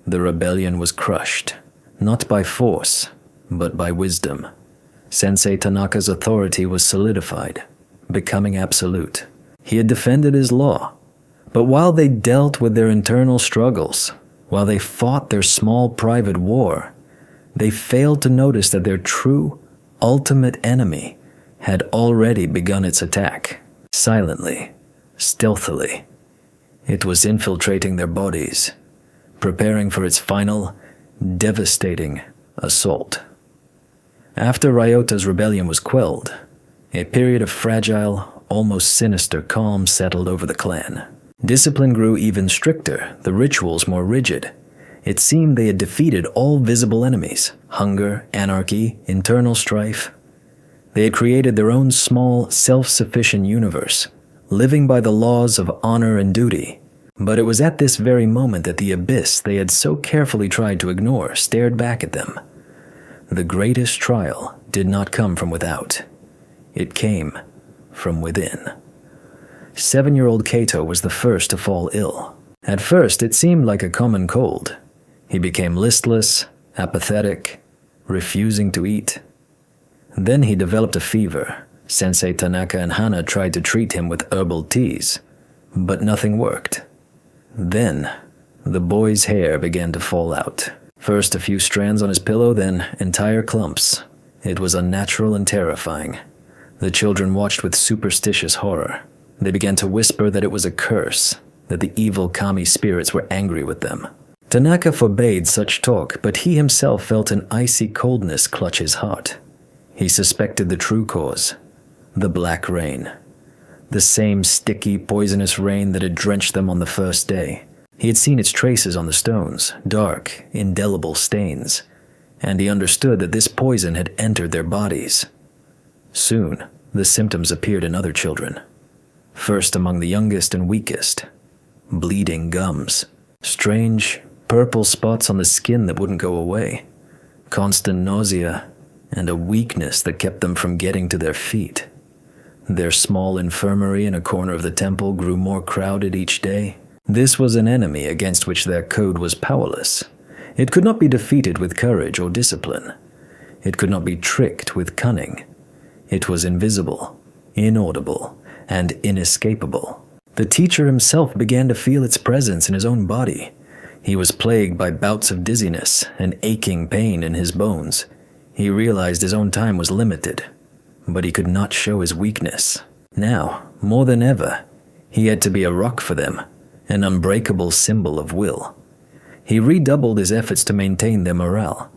The rebellion was crushed, not by force, but by wisdom. Sensei Tanaka's authority was solidified, becoming absolute. He had defended his law. But while they dealt with their internal struggles, while they fought their small private war, they failed to notice that their true, ultimate enemy had already begun its attack, silently, stealthily. It was infiltrating their bodies, preparing for its final, devastating assault. After Ryota's rebellion was quelled, a period of fragile, almost sinister calm settled over the clan. Discipline grew even stricter, the rituals more rigid. It seemed they had defeated all visible enemies: hunger, anarchy, internal strife. They had created their own small, self-sufficient universe, living by the laws of honor and duty. But it was at this very moment that the abyss they had so carefully tried to ignore stared back at them. The greatest trial did not come from without. It came from within. 7-year-old Kato was the first to fall ill. At first, it seemed like a common cold. He became listless, apathetic, refusing to eat. Then he developed a fever. Sensei Tanaka and Hana tried to treat him with herbal teas, but nothing worked. Then, the boy's hair began to fall out. First a few strands on his pillow, then entire clumps. It was unnatural and terrifying. The children watched with superstitious horror. They began to whisper that it was a curse, that the evil kami spirits were angry with them. Tanaka forbade such talk, but he himself felt an icy coldness clutch his heart. He suspected the true cause, the black rain. The same sticky, poisonous rain that had drenched them on the first day. He had seen its traces on the stones, dark, indelible stains, and he understood that this poison had entered their bodies. Soon, the symptoms appeared in other children. First among the youngest and weakest, bleeding gums, strange, purple spots on the skin that wouldn't go away, constant nausea, and a weakness that kept them from getting to their feet. Their small infirmary in a corner of the temple grew more crowded each day. This was an enemy against which their code was powerless. It could not be defeated with courage or discipline. It could not be tricked with cunning. It was invisible, inaudible, and inescapable. The teacher himself began to feel its presence in his own body. He was plagued by bouts of dizziness and aching pain in his bones. He realized his own time was limited, but he could not show his weakness. Now, more than ever, he had to be a rock for them, an unbreakable symbol of will. He redoubled his efforts to maintain their morale.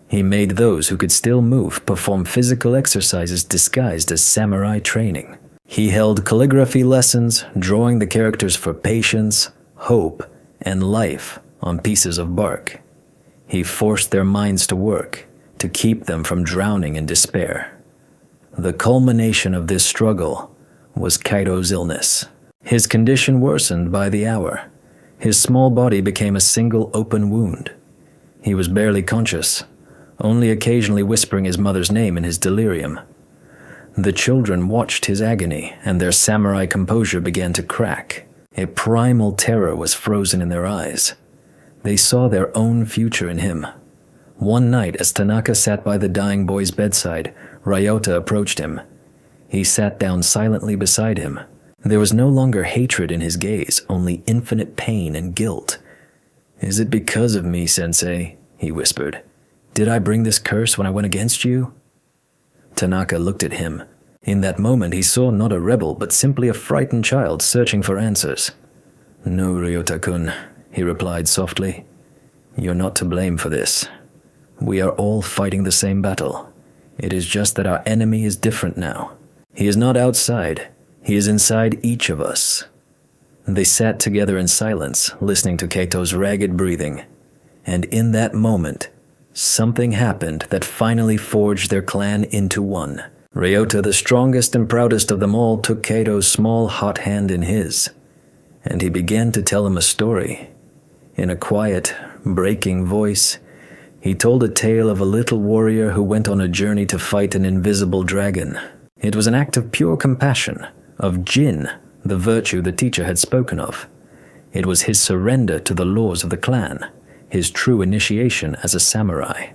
He made those who could still move perform physical exercises disguised as samurai training. He held calligraphy lessons, drawing the characters for patience, hope, and life on pieces of bark. He forced their minds to work, to keep them from drowning in despair. The culmination of this struggle was Kaito's illness. His condition worsened by the hour. His small body became a single open wound. He was barely conscious, only occasionally whispering his mother's name in his delirium. The children watched his agony, and their samurai composure began to crack. A primal terror was frozen in their eyes. They saw their own future in him. One night, as Tanaka sat by the dying boy's bedside, Ryota approached him. He sat down silently beside him. There was no longer hatred in his gaze, only infinite pain and guilt. "Is it because of me, Sensei?" he whispered. "Did I bring this curse when I went against you?" Tanaka looked at him. In that moment he saw not a rebel, but simply a frightened child searching for answers. "No, Ryota-kun," he replied softly. "You're not to blame for this. We are all fighting the same battle. It is just that our enemy is different now. He is not outside. He is inside each of us." They sat together in silence, listening to Kaito's ragged breathing. And in that moment, something happened that finally forged their clan into one. Ryota, the strongest and proudest of them all, took Kaito's small, hot hand in his, and he began to tell him a story. In a quiet, breaking voice, he told a tale of a little warrior who went on a journey to fight an invisible dragon. It was an act of pure compassion, of Jin, the virtue the teacher had spoken of. It was his surrender to the laws of the clan, his true initiation as a samurai.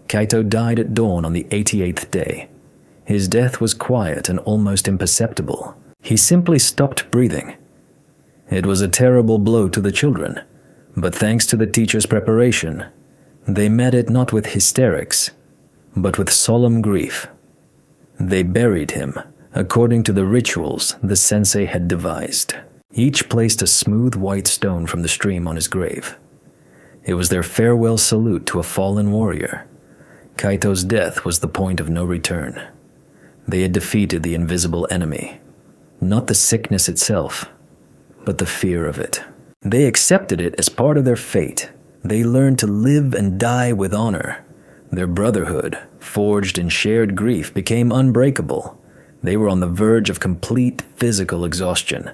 Kaito died at dawn on the 88th day. His death was quiet and almost imperceptible. He simply stopped breathing. It was a terrible blow to the children, but thanks to the teacher's preparation, they met it not with hysterics, but with solemn grief. They buried him according to the rituals the sensei had devised. Each placed a smooth white stone from the stream on his grave. It was their farewell salute to a fallen warrior. Kaito's death was the point of no return. They had defeated the invisible enemy. Not the sickness itself, but the fear of it. They accepted it as part of their fate. They learned to live and die with honor. Their brotherhood, forged in shared grief, became unbreakable. They were on the verge of complete physical exhaustion.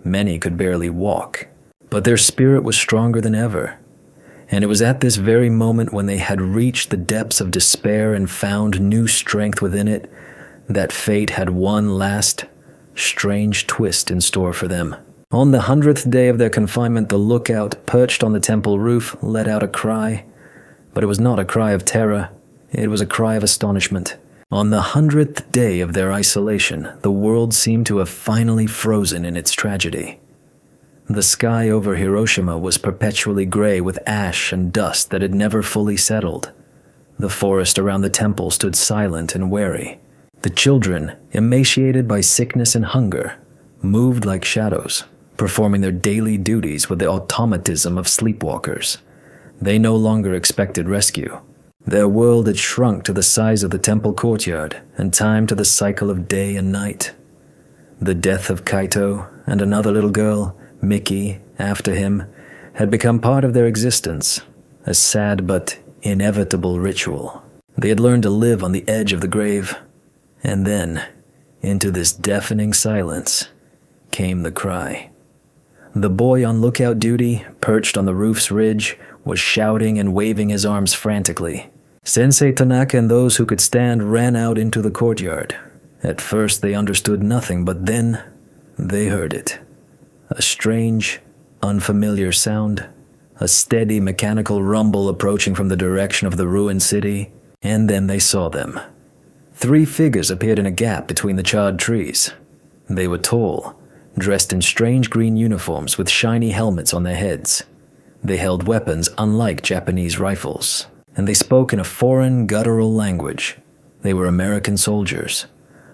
Many could barely walk, but their spirit was stronger than ever. And it was at this very moment, when they had reached the depths of despair and found new strength within it, that fate had one last, strange twist in store for them. On the 100th day of their confinement, the lookout, perched on the temple roof, let out a cry. But it was not a cry of terror, it was a cry of astonishment. On the 100th day of their isolation, the world seemed to have finally frozen in its tragedy. The sky over Hiroshima was perpetually gray with ash and dust that had never fully settled. The forest around the temple stood silent and wary. The children, emaciated by sickness and hunger, moved like shadows, performing their daily duties with the automatism of sleepwalkers. They no longer expected rescue. Their world had shrunk to the size of the temple courtyard, and time to the cycle of day and night. The death of Kaito and another little girl, Miki, after him, had become part of their existence, a sad but inevitable ritual. They had learned to live on the edge of the grave, and then, into this deafening silence, came the cry. The boy on lookout duty, perched on the roof's ridge, was shouting and waving his arms frantically. Sensei Tanaka and those who could stand ran out into the courtyard. At first they understood nothing, but then they heard it. A strange, unfamiliar sound, a steady mechanical rumble approaching from the direction of the ruined city, and then they saw them. 3 figures appeared in a gap between the charred trees. They were tall, dressed in strange green uniforms with shiny helmets on their heads. They held weapons unlike Japanese rifles, and they spoke in a foreign, guttural language. They were American soldiers,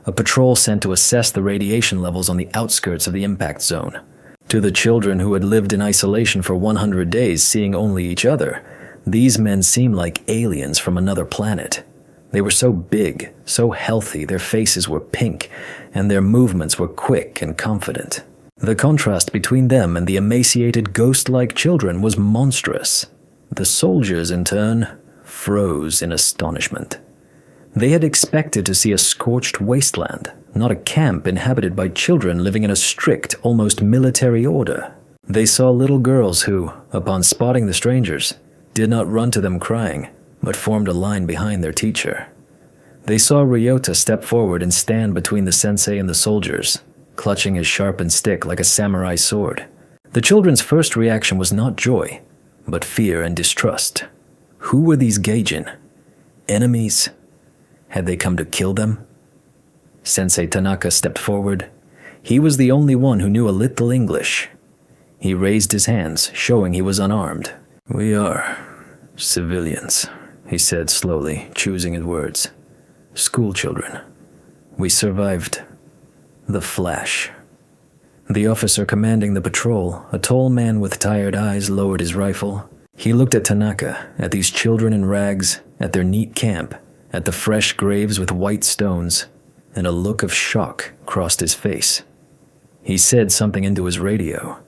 a patrol sent to assess the radiation levels on the outskirts of the impact zone. To the children who had lived in isolation for 100 days, seeing only each other, these men seemed like aliens from another planet. They were so big, so healthy, their faces were pink, and their movements were quick and confident. The contrast between them and the emaciated, ghost-like children was monstrous. The soldiers, in turn, froze in astonishment. They had expected to see a scorched wasteland, not a camp inhabited by children living in a strict, almost military order. They saw little girls who, upon spotting the strangers, did not run to them crying, but formed a line behind their teacher. They saw Ryota step forward and stand between the sensei and the soldiers, clutching his sharpened stick like a samurai sword. The children's first reaction was not joy, but fear and distrust. Who were these Gaijin? Enemies? Had they come to kill them? Sensei Tanaka stepped forward. He was the only one who knew a little English. He raised his hands, showing he was unarmed. "We are civilians," he said slowly, choosing his words. "Schoolchildren. We survived the flash." The officer commanding the patrol, a tall man with tired eyes, lowered his rifle. He looked at Tanaka, at these children in rags, at their neat camp, at the fresh graves with white stones, and a look of shock crossed his face. He said something into his radio.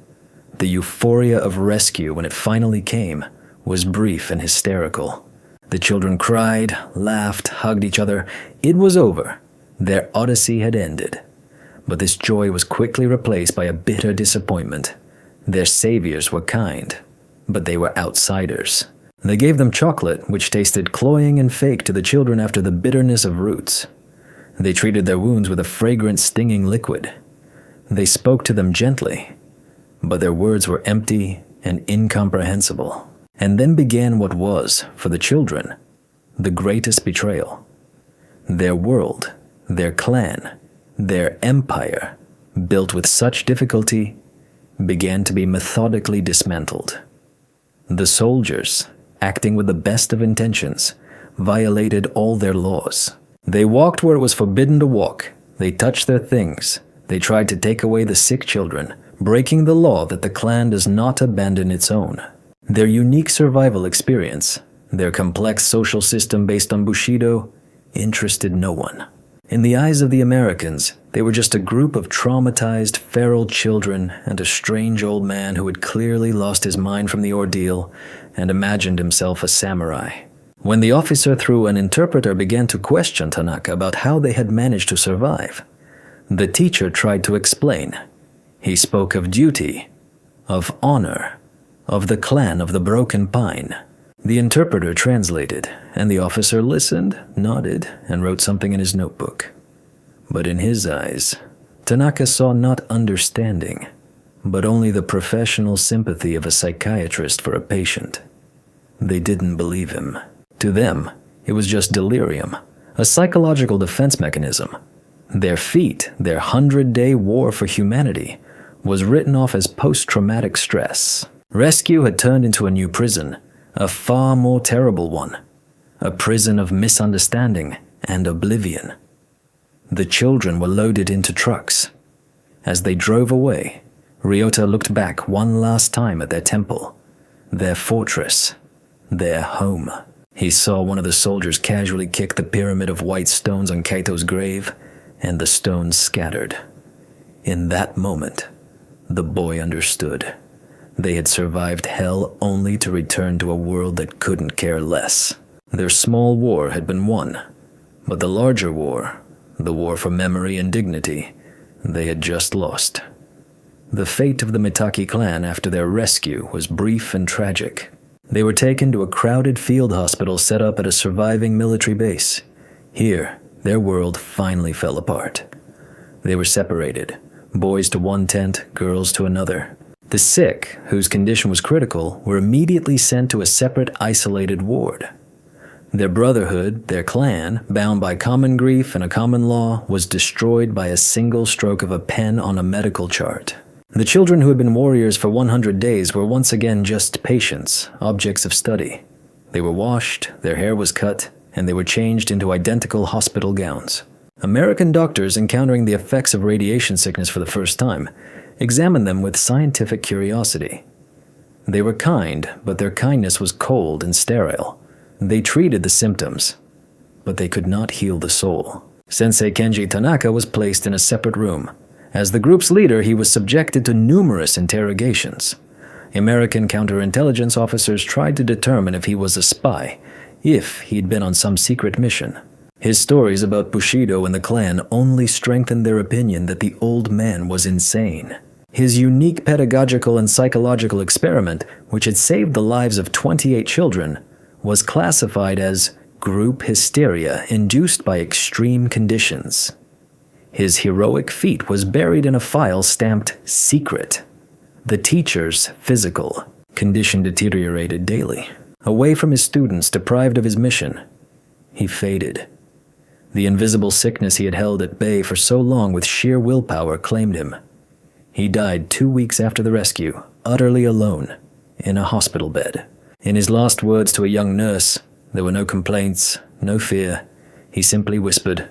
The euphoria of rescue when it finally came was brief and hysterical. The children cried, laughed, hugged each other. It was over. Their odyssey had ended. But this joy was quickly replaced by a bitter disappointment. Their saviors were kind, but they were outsiders. They gave them chocolate, which tasted cloying and fake to the children after the bitterness of roots. They treated their wounds with a fragrant, stinging liquid. They spoke to them gently, but their words were empty and incomprehensible. And then began what was, for the children, the greatest betrayal. Their world, their clan, their empire, built with such difficulty, began to be methodically dismantled. The soldiers, acting with the best of intentions, violated all their laws. They walked where it was forbidden to walk. They touched their things. They tried to take away the sick children, breaking the law that the clan does not abandon its own. Their unique survival experience, their complex social system based on Bushido, interested no one. In the eyes of the Americans, they were just a group of traumatized, feral children and a strange old man who had clearly lost his mind from the ordeal and imagined himself a samurai. When the officer through an interpreter began to question Tanaka about how they had managed to survive, the teacher tried to explain. He spoke of duty, of honor, of the clan of the Broken Pine. The interpreter translated, and the officer listened, nodded, and wrote something in his notebook. But in his eyes, Tanaka saw not understanding, but only the professional sympathy of a psychiatrist for a patient. They didn't believe him. To them, it was just delirium, a psychological defense mechanism. Their feat, their 100-day war for humanity, was written off as post-traumatic stress. Rescue had turned into a new prison, a far more terrible one, a prison of misunderstanding and oblivion. The children were loaded into trucks. As they drove away, Ryota looked back one last time at their temple, their fortress, their home. He saw one of the soldiers casually kick the pyramid of white stones on Kaito's grave, and the stones scattered. In that moment, the boy understood. They had survived hell only to return to a world that couldn't care less. Their small war had been won, but the larger war, the war for memory and dignity, they had just lost. The fate of the Mitaki clan after their rescue was brief and tragic. They were taken to a crowded field hospital set up at a surviving military base. Here, their world finally fell apart. They were separated, boys to one tent, girls to another. The sick, whose condition was critical, were immediately sent to a separate, isolated ward. Their brotherhood, their clan, bound by common grief and a common law, was destroyed by a single stroke of a pen on a medical chart. The children who had been warriors for 100 days were once again just patients, objects of study. They were washed, their hair was cut, and they were changed into identical hospital gowns. American doctors, encountering the effects of radiation sickness for the first time, examined them with scientific curiosity. They were kind, but their kindness was cold and sterile. They treated the symptoms, but they could not heal the soul. Sensei Kenji Tanaka was placed in a separate room. As the group's leader, he was subjected to numerous interrogations. American counterintelligence officers tried to determine if he was a spy, if he'd been on some secret mission. His stories about Bushido and the clan only strengthened their opinion that the old man was insane. His unique pedagogical and psychological experiment, which had saved the lives of 28 children, was classified as group hysteria induced by extreme conditions. His heroic feat was buried in a file stamped secret. The teacher's physical condition deteriorated daily. Away from his students, deprived of his mission, he faded. The invisible sickness he had held at bay for so long with sheer willpower claimed him. He died 2 weeks after the rescue, utterly alone, in a hospital bed. In his last words to a young nurse, there were no complaints, no fear. He simply whispered,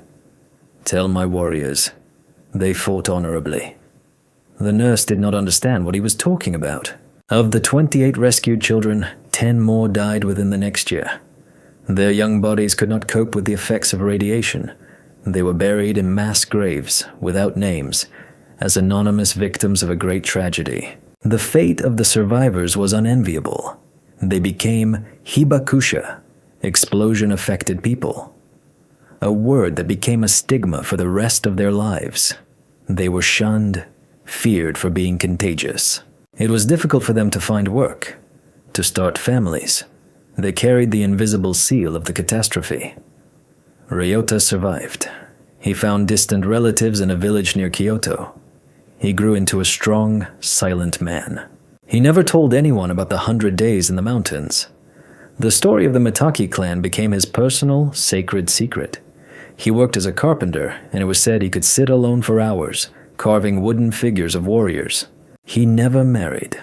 "Tell my warriors, they fought honorably." The nurse did not understand what he was talking about. Of the 28 rescued children, 10 more died within the next year. Their young bodies could not cope with the effects of radiation. They were buried in mass graves, without names, as anonymous victims of a great tragedy. The fate of the survivors was unenviable. They became hibakusha, explosion-affected people, a word that became a stigma for the rest of their lives. They were shunned, feared for being contagious. It was difficult for them to find work, to start families. They carried the invisible seal of the catastrophe. Ryota survived. He found distant relatives in a village near Kyoto. He grew into a strong, silent man. He never told anyone about the 100 days in the mountains. The story of the Mitaki clan became his personal, sacred secret. He worked as a carpenter, and it was said he could sit alone for hours, carving wooden figures of warriors. He never married.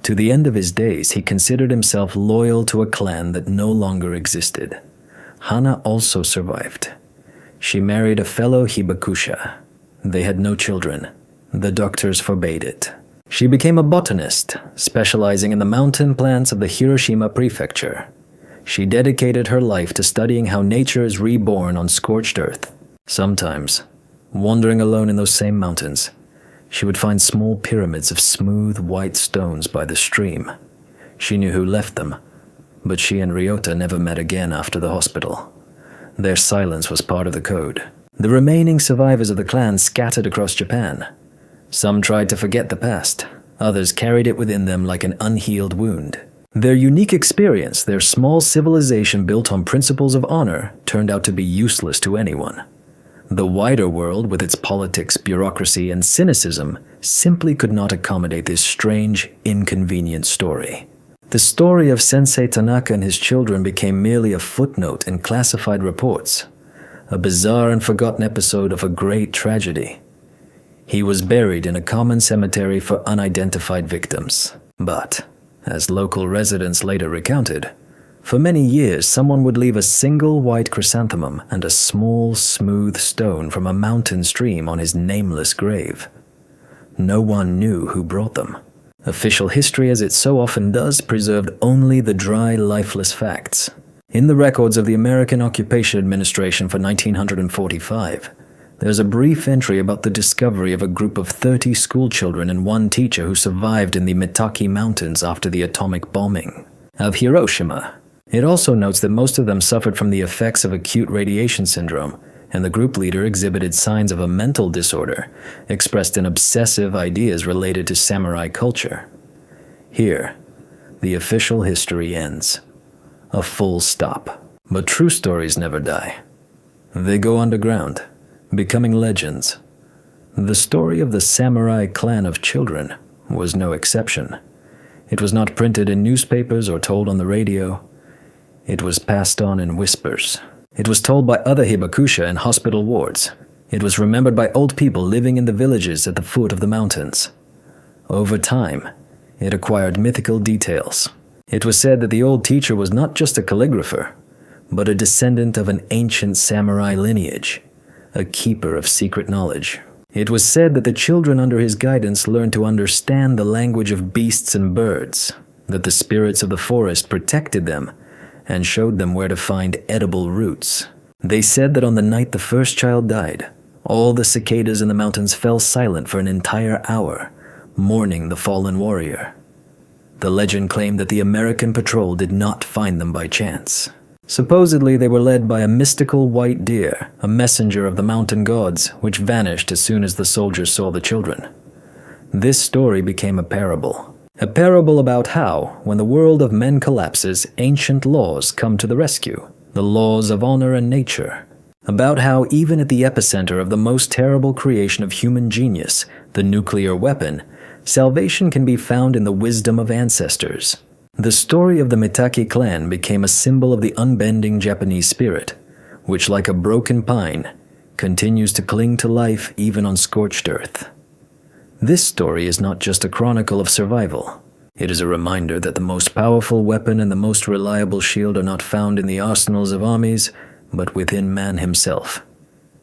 To the end of his days, he considered himself loyal to a clan that no longer existed. Hana also survived. She married a fellow hibakusha. They had no children. The doctors forbade it. She became a botanist, specializing in the mountain plants of the Hiroshima prefecture. She dedicated her life to studying how nature is reborn on scorched earth. Sometimes, wandering alone in those same mountains, she would find small pyramids of smooth white stones by the stream. She knew who left them, but she and Ryota never met again after the hospital. Their silence was part of the code. The remaining survivors of the clan scattered across Japan. Some tried to forget the past. Others carried it within them like an unhealed wound. Their unique experience, their small civilization built on principles of honor, turned out to be useless to anyone. The wider world, with its politics, bureaucracy, and cynicism, simply could not accommodate this strange, inconvenient story. The story of Sensei Tanaka and his children became merely a footnote in classified reports, a bizarre and forgotten episode of a great tragedy. He was buried in a common cemetery for unidentified victims. But, as local residents later recounted, for many years someone would leave a single white chrysanthemum and a small, smooth stone from a mountain stream on his nameless grave. No one knew who brought them. Official history, as it so often does, preserved only the dry, lifeless facts. In the records of the American Occupation Administration for 1945, there's a brief entry about the discovery of a group of 30 schoolchildren and one teacher who survived in the Mitaki Mountains after the atomic bombing of Hiroshima. It also notes that most of them suffered from the effects of acute radiation syndrome, and the group leader exhibited signs of a mental disorder, expressed in obsessive ideas related to samurai culture. Here, the official history ends. A full stop. But true stories never die. They go underground, becoming legends. The story of the samurai clan of children was no exception. It was not printed in newspapers or told on the radio. It was passed on in whispers. It was told by other hibakusha in hospital wards. It was remembered by old people living in the villages at the foot of the mountains. Over time, it acquired mythical details. It was said that the old teacher was not just a calligrapher, but a descendant of an ancient samurai lineage, a keeper of secret knowledge. It was said that the children under his guidance learned to understand the language of beasts and birds, that the spirits of the forest protected them and showed them where to find edible roots. They said that on the night the first child died, all the cicadas in the mountains fell silent for an entire hour, mourning the fallen warrior. The legend claimed that the American patrol did not find them by chance. Supposedly, they were led by a mystical white deer, a messenger of the mountain gods, which vanished as soon as the soldiers saw the children. This story became a parable about how, when the world of men collapses, ancient laws come to the rescue, the laws of honor and nature. About how, even at the epicenter of the most terrible creation of human genius, the nuclear weapon, salvation can be found in the wisdom of ancestors. The story of the Mitake clan became a symbol of the unbending Japanese spirit, which, like a broken pine, continues to cling to life even on scorched earth. This story is not just a chronicle of survival. It is a reminder that the most powerful weapon and the most reliable shield are not found in the arsenals of armies, but within man himself.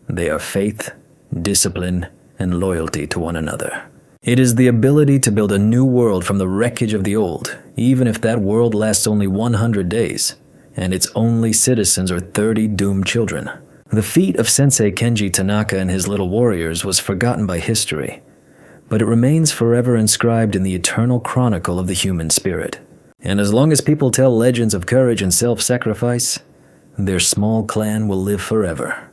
They are faith, discipline, and loyalty to one another. It is the ability to build a new world from the wreckage of the old, even if that world lasts only 100 days, and its only citizens are 30 doomed children. The feat of Sensei Kenji Tanaka and his little warriors was forgotten by history, but it remains forever inscribed in the eternal chronicle of the human spirit. And as long as people tell legends of courage and self-sacrifice, their small clan will live forever.